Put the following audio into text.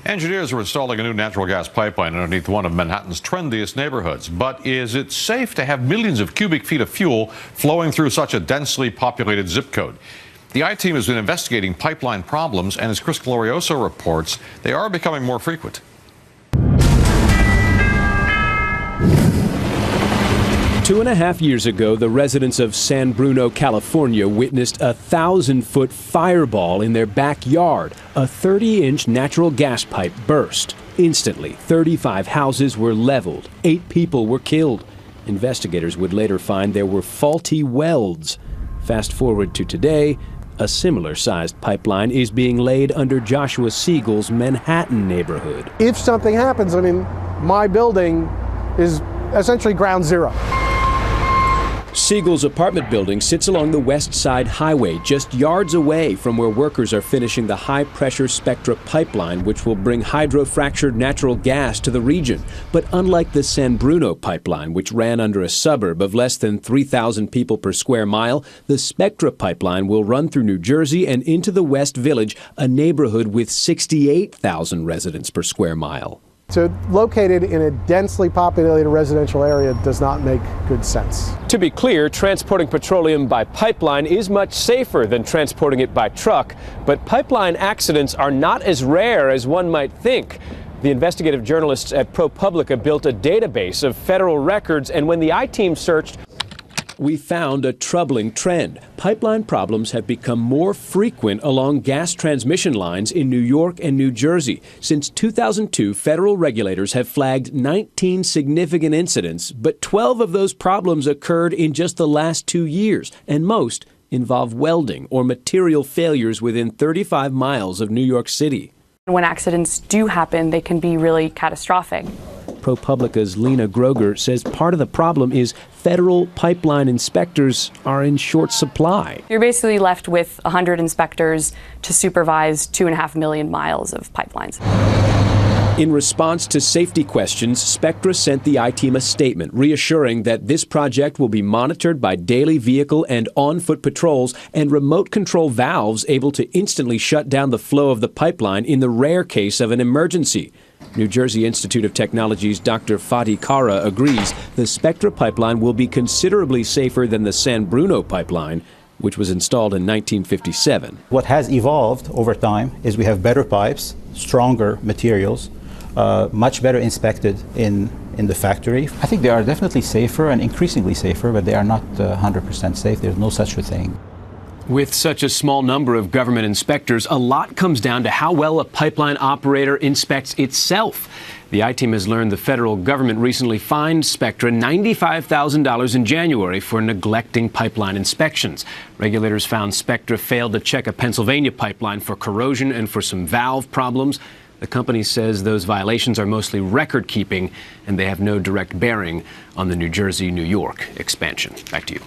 Engineers are installing a new natural gas pipeline underneath one of Manhattan's trendiest neighborhoods. But is it safe to have millions of cubic feet of fuel flowing through such a densely populated zip code? The I-Team has been investigating pipeline problems, and as Chris Glorioso reports, they are becoming more frequent. Two and a half years ago, the residents of San Bruno, California, witnessed a 1,000-foot fireball in their backyard. A 30-inch natural gas pipe burst. Instantly, 35 houses were leveled. 8 people were killed. Investigators would later find there were faulty welds. Fast forward to today, a similar-sized pipeline is being laid under Joshua Siegel's Manhattan neighborhood. If something happens, my building is essentially ground zero. Siegel's apartment building sits along the West Side Highway, just yards away from where workers are finishing the high-pressure Spectra Pipeline, which will bring hydrofractured natural gas to the region. But unlike the San Bruno Pipeline, which ran under a suburb of less than 3,000 people per square mile, the Spectra Pipeline will run through New Jersey and into the West Village, a neighborhood with 68,000 residents per square mile. So located in a densely populated residential area does not make good sense. To be clear, transporting petroleum by pipeline is much safer than transporting it by truck, but pipeline accidents are not as rare as one might think. The investigative journalists at ProPublica built a database of federal records, and when the I-Team searched, we found a troubling trend. Pipeline problems have become more frequent along gas transmission lines in New York and New Jersey. Since 2002, federal regulators have flagged 19 significant incidents, but 12 of those problems occurred in just the last 2 years, and most involve welding or material failures within 35 miles of New York City. When accidents do happen, they can be really catastrophic. ProPublica's Lena Groger says part of the problem is federal pipeline inspectors are in short supply. You're basically left with 100 inspectors to supervise 2.5 million miles of pipelines. In response to safety questions, Spectra sent the I-Team a statement reassuring that this project will be monitored by daily vehicle and on-foot patrols and remote control valves able to instantly shut down the flow of the pipeline in the rare case of an emergency. New Jersey Institute of Technology's Dr. Fatih Kara agrees the Spectra Pipeline will be considerably safer than the San Bruno Pipeline, which was installed in 1957. What has evolved over time is we have better pipes, stronger materials, much better inspected in the factory. I think they are definitely safer and increasingly safer, but they are not 100% safe. There's no such a thing. With such a small number of government inspectors, a lot comes down to how well a pipeline operator inspects itself. The I-Team has learned the federal government recently fined Spectra $95,000 in January for neglecting pipeline inspections. Regulators found Spectra failed to check a Pennsylvania pipeline for corrosion and for some valve problems. The company says those violations are mostly record-keeping, and they have no direct bearing on the New Jersey-New York expansion. Back to you.